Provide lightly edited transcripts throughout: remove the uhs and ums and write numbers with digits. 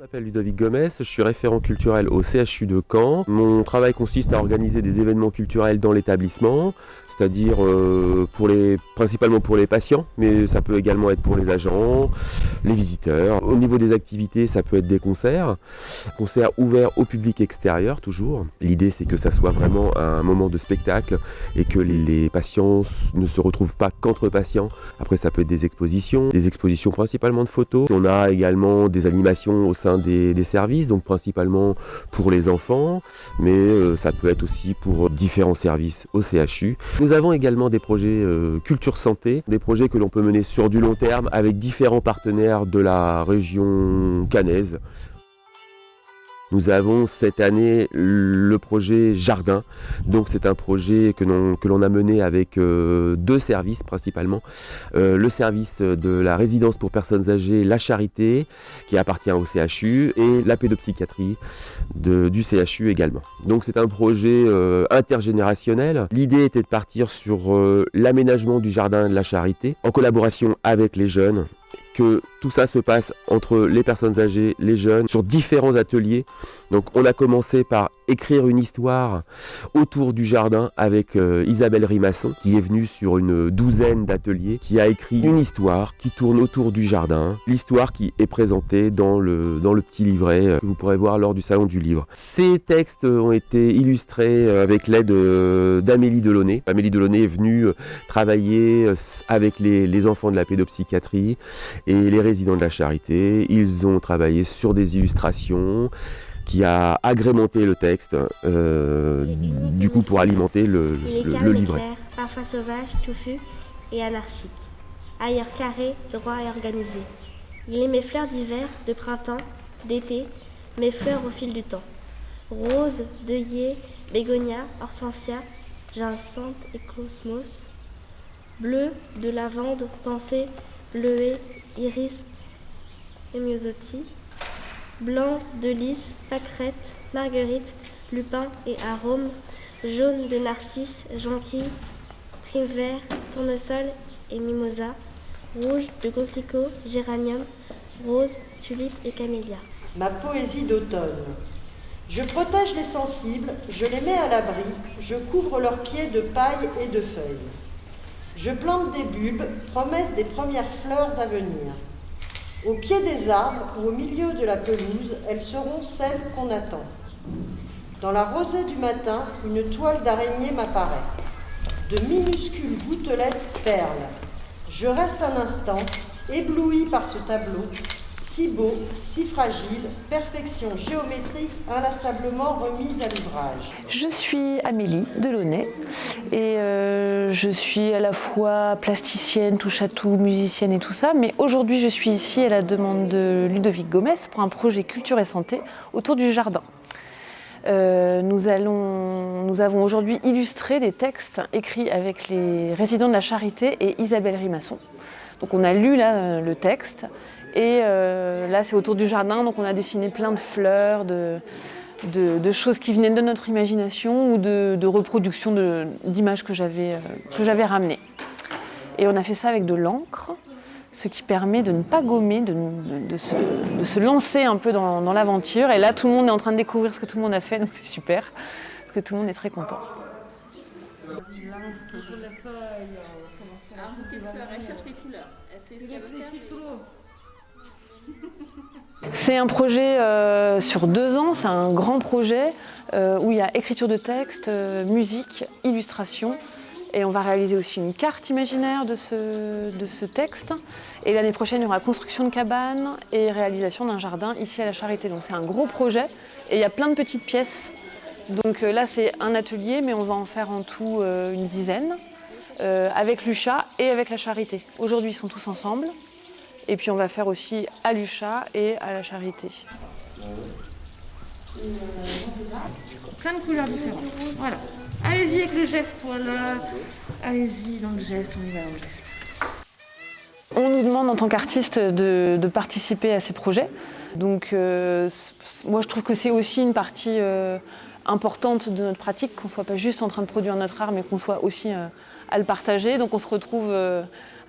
Je m'appelle Ludovic Gomez, je suis référent culturel au CHU de Caen. Mon travail consiste à organiser des événements culturels dans l'établissement, c'est-à-dire principalement pour les patients, mais ça peut également être pour les agents, les visiteurs. Au niveau des activités, ça peut être des concerts ouverts au public extérieur toujours. L'idée c'est que ça soit vraiment un moment de spectacle et que les patients ne se retrouvent pas qu'entre patients. Après ça peut être des expositions principalement de photos. On a également des animations au sein des services, donc principalement pour les enfants, mais ça peut être aussi pour différents services au CHU. Nous avons également des projets culture santé, des projets que l'on peut mener sur du long terme avec différents partenaires de la région caennaise. Nous avons cette année le projet Jardin, donc c'est un projet que l'on a mené avec deux services principalement. Le service de la résidence pour personnes âgées La Charité, qui appartient au CHU, et la pédopsychiatrie du CHU également. Donc c'est un projet intergénérationnel. L'idée était de partir sur l'aménagement du jardin de La Charité, en collaboration avec les jeunes, que tout ça se passe entre les personnes âgées, les jeunes, sur différents ateliers. Donc on a commencé par écrire une histoire autour du jardin avec Isabelle Rimasson, qui est venue sur une douzaine d'ateliers, qui a écrit une histoire qui tourne autour du jardin, l'histoire qui est présentée dans le petit livret que vous pourrez voir lors du salon du livre. Ces textes ont été illustrés avec l'aide d'Amélie Delaunay. Amélie Delaunay est venue travailler avec les enfants de la pédopsychiatrie et les résidents de La Charité. Ils ont travaillé sur des illustrations qui a agrémenté le texte du coup pour alimenter le livret. Clair, parfois sauvage, touffu et anarchique. Ailleurs carré, droit et organisé. Il est mes fleurs d'hiver, de printemps, d'été, mes fleurs au fil du temps. Rose, deuillet, bégonia, hortensia, jacinthe et cosmos. Bleu, de lavande, pensée, bleuet, iris et myosotis. Blanc, de lys, pâquerette, marguerite, lupin et arôme. Jaune, de narcisse, jonquille, prime vert, tournesol et mimosa. Rouge, de coquelicot, géranium, rose, tulipe et camélia. Ma poésie d'automne. Je protège les sensibles, je les mets à l'abri, je couvre leurs pieds de paille et de feuilles. Je plante des bulbes, promesse des premières fleurs à venir. Au pied des arbres ou au milieu de la pelouse, elles seront celles qu'on attend. Dans la rosée du matin, une toile d'araignée m'apparaît. De minuscules gouttelettes perlent. Je reste un instant, ébloui par ce tableau, si beau, si fragile, perfection géométrique inlassablement remise à l'ouvrage. Je suis Amélie Delaunay et je suis à la fois plasticienne, touche-à-tout, musicienne et tout ça, mais aujourd'hui je suis ici à la demande de Ludovic Gomez pour un projet culture et santé autour du jardin. Nous avons aujourd'hui illustré des textes écrits avec les résidents de La Charité et Isabelle Rimasson. Donc on a lu là le texte. Et là, c'est autour du jardin, donc on a dessiné plein de fleurs, de choses qui venaient de notre imagination ou de reproductions d'images que j'avais ramenées. Et on a fait ça avec de l'encre, ce qui permet de ne pas gommer, de se lancer un peu dans l'aventure. Et là, tout le monde est en train de découvrir ce que tout le monde a fait, donc c'est super, parce que tout le monde est très content. Elle cherche les couleurs. C'est ce qu'elle veut faire. C'est un projet sur 2 ans, c'est un grand projet où il y a écriture de texte, musique, illustration. Et on va réaliser aussi une carte imaginaire de ce texte. Et l'année prochaine, il y aura construction de cabane et réalisation d'un jardin ici à La Charité. Donc c'est un gros projet et il y a plein de petites pièces. Donc là, c'est un atelier, mais on va en faire en tout une dizaine avec l'UCHA et avec La Charité. Aujourd'hui, ils sont tous ensemble. Et puis on va faire aussi à l'UCHA et à La Charité. Plein de couleurs différentes. Voilà. Allez-y avec le geste, voilà. Allez-y dans le geste, on y va dans le geste. On nous demande en tant qu'artiste de participer à ces projets. Donc moi je trouve que c'est aussi une partie importante de notre pratique, qu'on ne soit pas juste en train de produire notre art, mais qu'on soit aussi à le partager. Donc on se retrouve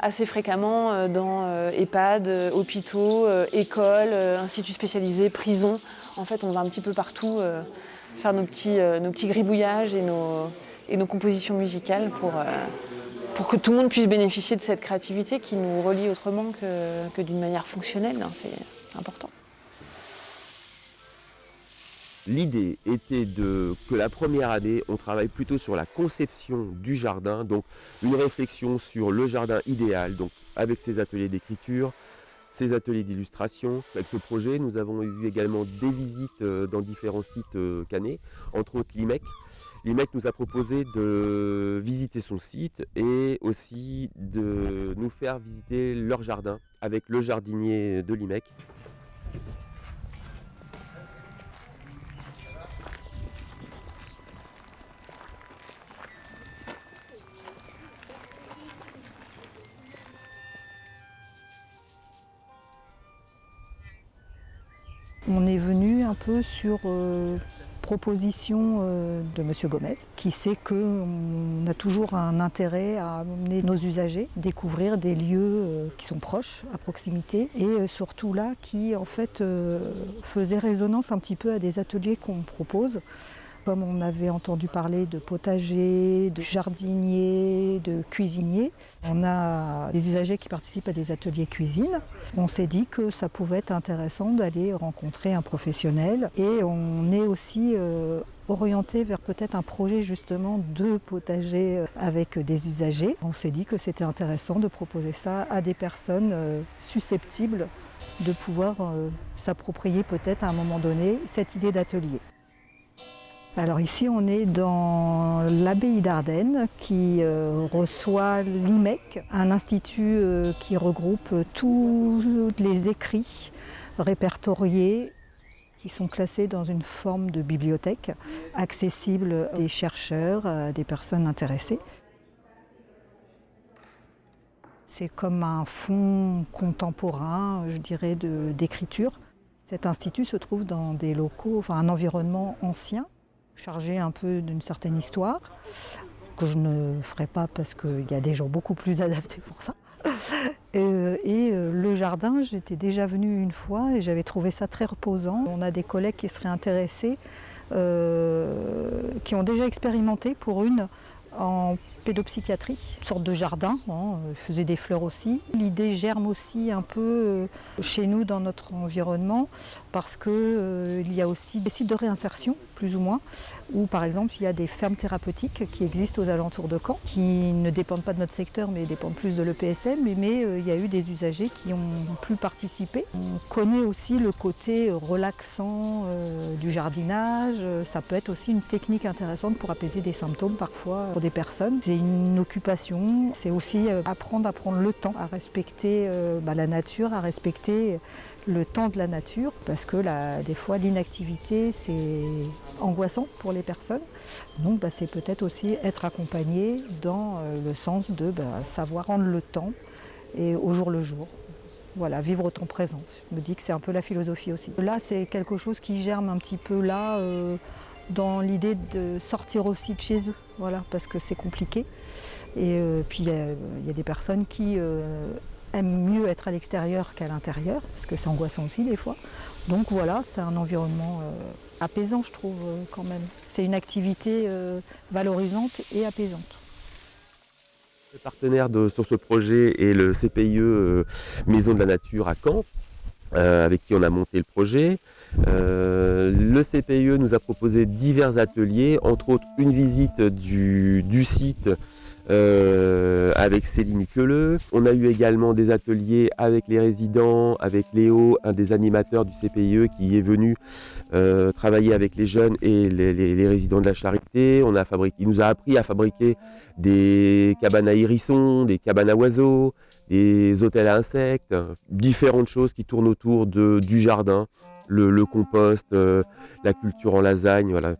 assez fréquemment dans EHPAD, hôpitaux, écoles, instituts spécialisés, prisons. En fait, on va un petit peu partout faire nos petits gribouillages et nos compositions musicales pour que tout le monde puisse bénéficier de cette créativité qui nous relie autrement que d'une manière fonctionnelle. C'est important. L'idée était que la première année, on travaille plutôt sur la conception du jardin, donc une réflexion sur le jardin idéal, donc avec ses ateliers d'écriture, ses ateliers d'illustration. Avec ce projet, nous avons eu également des visites dans différents sites cannés, entre autres l'IMEC. L'IMEC nous a proposé de visiter son site et aussi de nous faire visiter leur jardin avec le jardinier de l'IMEC. On est venu un peu sur proposition de M. Gomez, qui sait qu'on a toujours un intérêt à amener nos usagers découvrir des lieux qui sont proches, à proximité, et surtout là, qui en fait faisait résonance un petit peu à des ateliers qu'on propose. Comme on avait entendu parler de potager, de jardinier, de cuisinier, on a des usagers qui participent à des ateliers cuisine. On s'est dit que ça pouvait être intéressant d'aller rencontrer un professionnel et on est aussi orienté vers peut-être un projet justement de potager avec des usagers. On s'est dit que c'était intéressant de proposer ça à des personnes susceptibles de pouvoir s'approprier peut-être à un moment donné cette idée d'atelier. Alors ici on est dans l'abbaye d'Ardenne qui reçoit l'IMEC, un institut qui regroupe tous les écrits répertoriés qui sont classés dans une forme de bibliothèque accessible à des chercheurs, à des personnes intéressées. C'est comme un fonds contemporain, je dirais, d'écriture. Cet institut se trouve dans des locaux, enfin un environnement ancien, chargé un peu d'une certaine histoire, que je ne ferai pas parce qu'il y a des gens beaucoup plus adaptés pour ça. Le jardin, j'étais déjà venue une fois et j'avais trouvé ça très reposant. On a des collègues qui seraient intéressés, qui ont déjà expérimenté pour une en pédopsychiatrie, une sorte de jardin, faisait des fleurs aussi. L'idée germe aussi un peu chez nous dans notre environnement parce qu'il y a aussi des sites de réinsertion, plus ou moins, où par exemple il y a des fermes thérapeutiques qui existent aux alentours de Caen, qui ne dépendent pas de notre secteur mais dépendent plus de l'EPSM, mais il y a eu des usagers qui ont pu participer. On connaît aussi le côté relaxant du jardinage, ça peut être aussi une technique intéressante pour apaiser des symptômes parfois pour des personnes. C'est une occupation, c'est aussi apprendre à prendre le temps, à respecter la nature, à respecter le temps de la nature, parce que des fois l'inactivité c'est angoissant pour les personnes. Donc c'est peut-être aussi être accompagné dans le sens de savoir rendre le temps et au jour le jour. Voilà, vivre au temps présent. Je me dis que c'est un peu la philosophie aussi. Là c'est quelque chose qui germe un petit peu là, dans l'idée de sortir aussi de chez eux, voilà, parce que c'est compliqué. Et puis il y a des personnes qui aiment mieux être à l'extérieur qu'à l'intérieur, parce que c'est angoissant aussi des fois. Donc voilà, c'est un environnement apaisant, je trouve, quand même. C'est une activité valorisante et apaisante. Le partenaire sur ce projet est le CPIE Maison de la Nature à Caen, avec qui on a monté le projet. Le CPIE nous a proposé divers ateliers, entre autres une visite du site avec Céline Queuleux. On a eu également des ateliers avec les résidents, avec Léo, un des animateurs du CPIE qui est venu travailler avec les jeunes et les résidents de la Charité. Il nous a appris à fabriquer des cabanes à hérissons, des cabanes à oiseaux, des hôtels à insectes, différentes choses qui tournent autour du jardin, le compost, la culture en lasagne, voilà.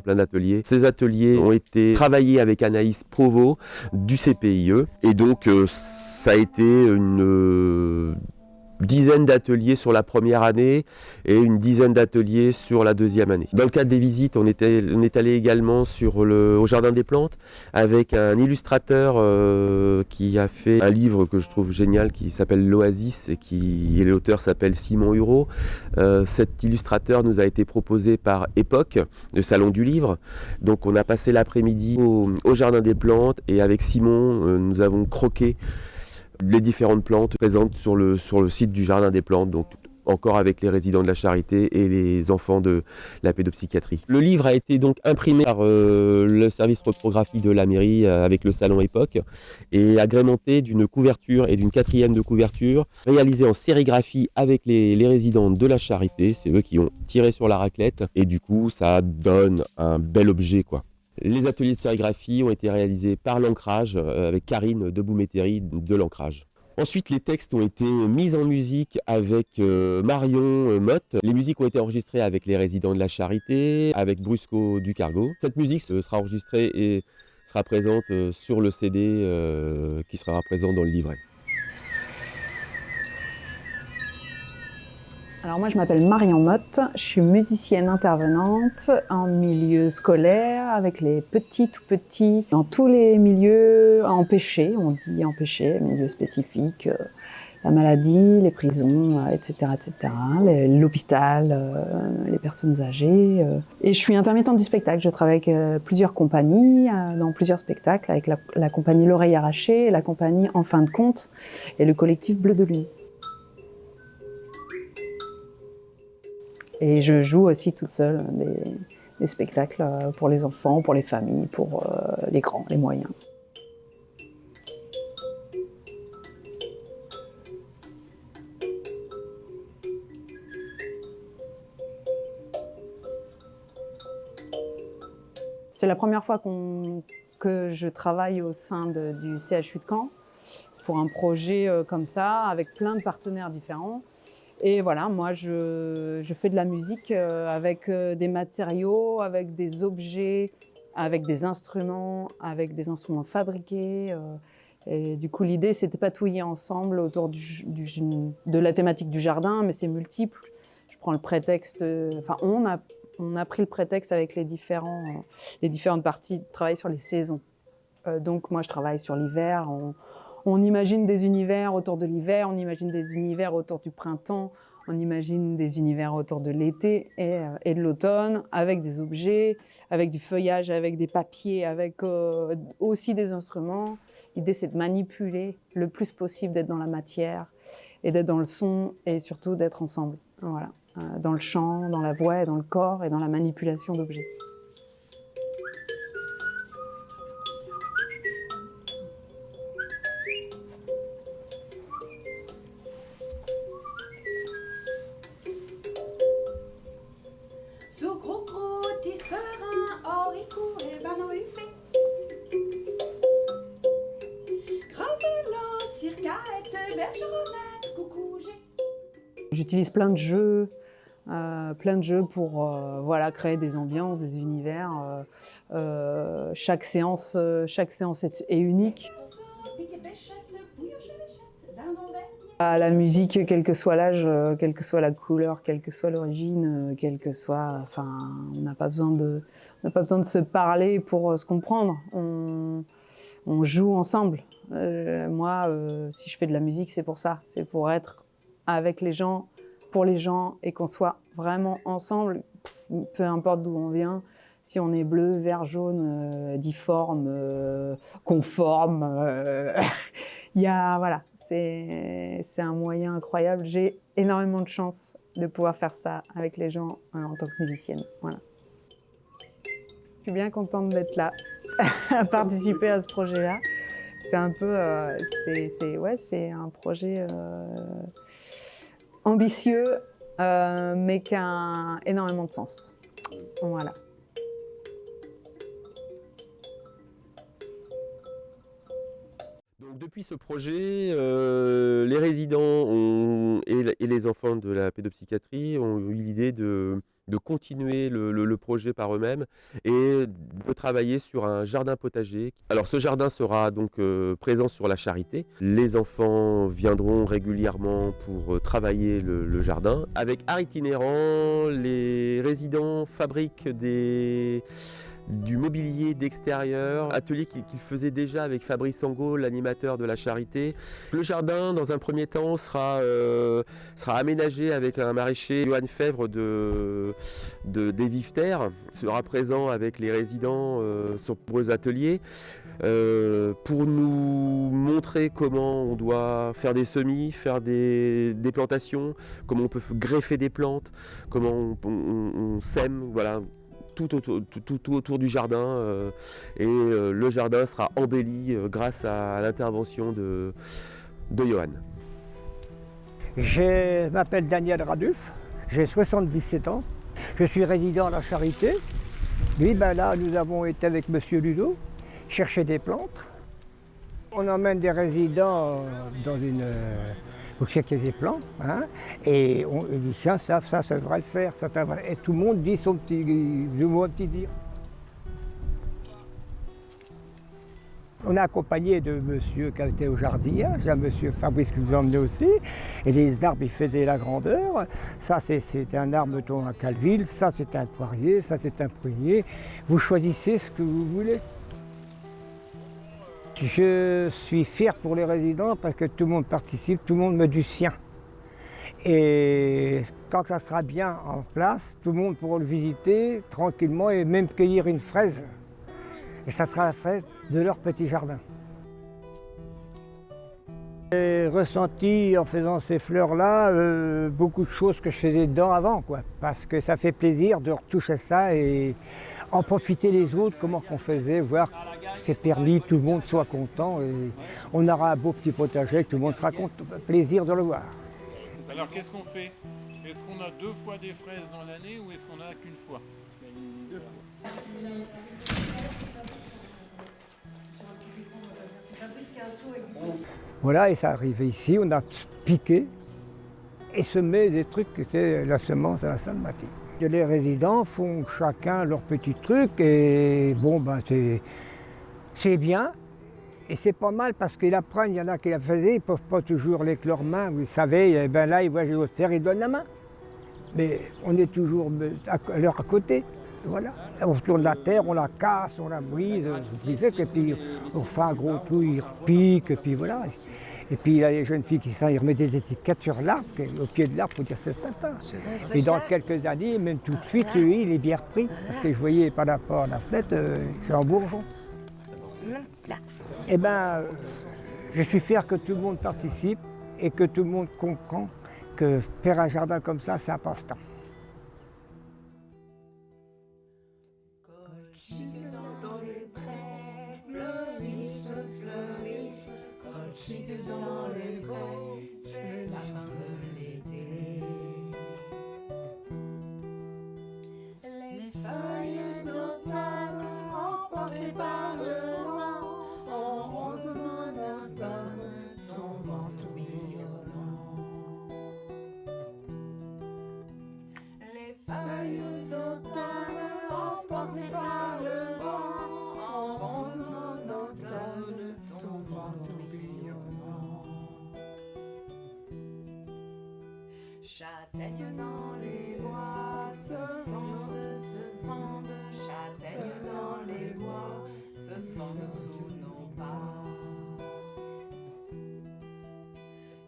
Plein d'ateliers. Ces ateliers ont été travaillés avec Anaïs Provost du CPIE et donc ça a été une dizaine d'ateliers sur la première année et une dizaine d'ateliers sur la deuxième année. Dans le cadre des visites, on est allé également au Jardin des Plantes avec un illustrateur qui a fait un livre que je trouve génial qui s'appelle L'Oasis et l'auteur s'appelle Simon Hureau. Cet illustrateur nous a été proposé par Époque, le Salon du Livre. Donc on a passé l'après-midi au Jardin des Plantes et avec Simon, nous avons croqué les différentes plantes présentes sur le site du Jardin des Plantes, donc encore avec les résidents de la Charité et les enfants de la pédopsychiatrie. Le livre a été donc imprimé par le service reprographie de la mairie avec le salon Époque et agrémenté d'une couverture et d'une quatrième de couverture réalisée en sérigraphie avec les résidents de la Charité. C'est eux qui ont tiré sur la raclette et du coup ça donne un bel objet, quoi. Les ateliers de sérigraphie ont été réalisés par l'Ancrage avec Karine Debouméteri de l'Ancrage. Ensuite, les textes ont été mis en musique avec Marion Motte. Les musiques ont été enregistrées avec les résidents de la Charité, avec Brusco du Cargo. Cette musique sera enregistrée et sera présente sur le CD qui sera présent dans le livret. Alors moi je m'appelle Marion Motte, je suis musicienne intervenante en milieu scolaire avec les petits tout petits, dans tous les milieux empêchés, on dit empêchés, milieux spécifiques, la maladie, les prisons, etc., l'hôpital, les personnes âgées. Et je suis intermittente du spectacle, je travaille avec plusieurs compagnies, dans plusieurs spectacles, avec la compagnie L'Oreille Arrachée, la compagnie En Fin de Compte et le collectif Bleu de Lune. Et je joue aussi toute seule des spectacles pour les enfants, pour les familles, pour les grands, les moyens. C'est la première fois que je travaille au sein du CHU de Caen pour un projet comme ça, avec plein de partenaires différents. Et voilà, moi je fais de la musique avec des matériaux, avec des objets, avec des instruments fabriqués. Et du coup l'idée c'était patouiller ensemble autour de la thématique du jardin, mais c'est multiple. Je prends le prétexte, on a pris le prétexte avec les différentes parties de travailler sur les saisons. Donc moi je travaille sur l'hiver. On imagine des univers autour de l'hiver, on imagine des univers autour du printemps, on imagine des univers autour de l'été et de l'automne, avec des objets, avec du feuillage, avec des papiers, avec aussi des instruments. L'idée, c'est de manipuler le plus possible, d'être dans la matière et d'être dans le son et surtout d'être ensemble. Voilà. Dans le chant, dans la voix, dans le corps et dans la manipulation d'objets. J'utilise plein de jeux pour créer des ambiances, des univers. Chaque séance est unique. La musique, quel que soit l'âge, quelle que soit la couleur, quelle que soit l'origine, on n'a pas besoin de se parler pour se comprendre. On joue ensemble. Moi, si je fais de la musique, c'est pour ça. C'est pour être avec les gens, pour les gens, et qu'on soit vraiment ensemble, peu importe d'où on vient. Si on est bleu, vert, jaune, difforme, conforme, voilà, c'est un moyen incroyable. J'ai énormément de chance de pouvoir faire ça avec les gens en tant que musicienne. Voilà. Je suis bien contente d'être là, à participer à ce projet-là. C'est un peu, c'est un projet ambitieux, mais qui a énormément de sens. Voilà. Donc, depuis ce projet, les résidents et les enfants de la pédopsychiatrie ont eu l'idée de de continuer le projet par eux-mêmes et de travailler sur un jardin potager. Alors ce jardin sera donc présent sur la Charité. Les enfants viendront régulièrement pour travailler le jardin. Avec art itinérant, les résidents fabriquent du mobilier d'extérieur, atelier qu'il faisait déjà avec Fabrice Angot, l'animateur de la Charité. Le jardin, dans un premier temps, sera aménagé avec un maraîcher, Johan Fèvre des Vives Terres, sera présent avec les résidents sur nombreux ateliers pour nous montrer comment on doit faire des semis, faire des plantations, comment on peut greffer des plantes, comment on sème, voilà. Tout autour du jardin le jardin sera embelli grâce à l'intervention de Johan. Je m'appelle Daniel Radulf, j'ai 77 ans, je suis résident à la Charité. Lui, là, nous avons été avec Monsieur Ludo chercher des plantes. On emmène des résidents dans une... pour chercher des plantes, hein, et on dit tiens, ça devrait le faire, ça devrait... Et tout le monde dit son petit dire. On a accompagné de monsieur qui était au jardinage, il y a monsieur Fabrice qui nous a emmenés aussi, et les arbres ils faisaient la grandeur. Ça c'est un arbre mettons à Calville, ça c'est un poirier, ça c'est un prunier. Vous choisissez ce que vous voulez. Je suis fier pour les résidents parce que tout le monde participe, tout le monde met du sien. Et quand ça sera bien en place, tout le monde pourra le visiter tranquillement et même cueillir une fraise. Et ça sera la fraise de leur petit jardin. J'ai ressenti en faisant ces fleurs-là beaucoup de choses que je faisais dedans avant, quoi. Parce que ça fait plaisir de retoucher ça et en profiter les autres, comment qu'on faisait, voir que c'est permis, tout le monde soit content et on aura un beau petit potager, tout le monde sera content, plaisir de le voir. Alors qu'est-ce qu'on fait? Est-ce qu'on a 2 fois des fraises dans l'année ou est-ce qu'on a qu'une fois? 2 fois. Merci. Voilà, et ça arrivait ici, on a piqué et semé des trucs qui étaient la semence à la Sainte-Mathilde. Les résidents font chacun leur petit truc et bon, c'est bien. Et c'est pas mal parce qu'ils apprennent, il y en a qui la faisaient, ils ne peuvent pas toujours avec leurs mains. Vous savez, et ben là, ils voient Géosphère, ils donnent la main. Mais on est toujours à leur côté. Voilà. On tourne la terre, on la casse, on la brise, et puis on fait un gros trou, ils repiquent, et puis voilà. Et puis il y a les jeunes filles qui ils remettent des étiquettes sur l'arbre, au pied de l'arbre pour dire c'est sympa. Et dans quelques années, même tout de suite, lui, il est bien repris. Parce que je voyais par rapport à la fenêtre, c'est en bourgeon. Eh bien, je suis fier que tout le monde participe et que tout le monde comprend que faire un jardin comme ça, c'est un passe-temps. Dans les prés, fleurissent, fleurissent, colchicles dans les prés, c'est la fin de l'été. Les feuilles d'automne emportées par le vent, en rondement d'automne tombent en tourbillonnant. Les feuilles d'automne emportées par le vent, en rondement d'automne tombent en tourbillonnant. Châtaignes dans les bois se fendent, châtaignes dans les bois se fendent sous nos pas.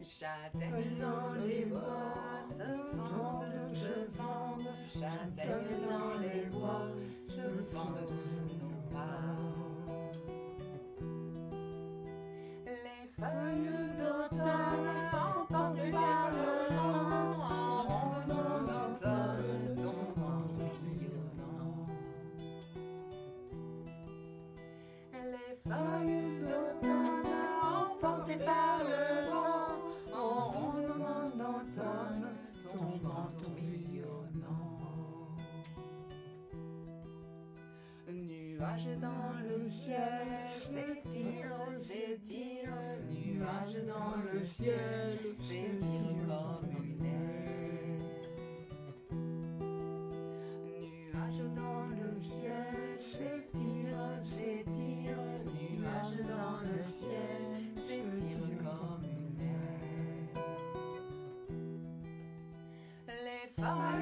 Châtaignes dans les bois se fendent, châtaignes dans les bois se fendent sous nos pas. Les feuilles d'automne emportées par le vent, en rondement d'automne tombent en tourbillonnant. Les feuilles d'automne emportées par le vent, en rondement d'automne tombent en tourbillonnant. Nuages dans le ciel s'étirent, nuages dans le ciel s'étirent comme une aile. Pas mal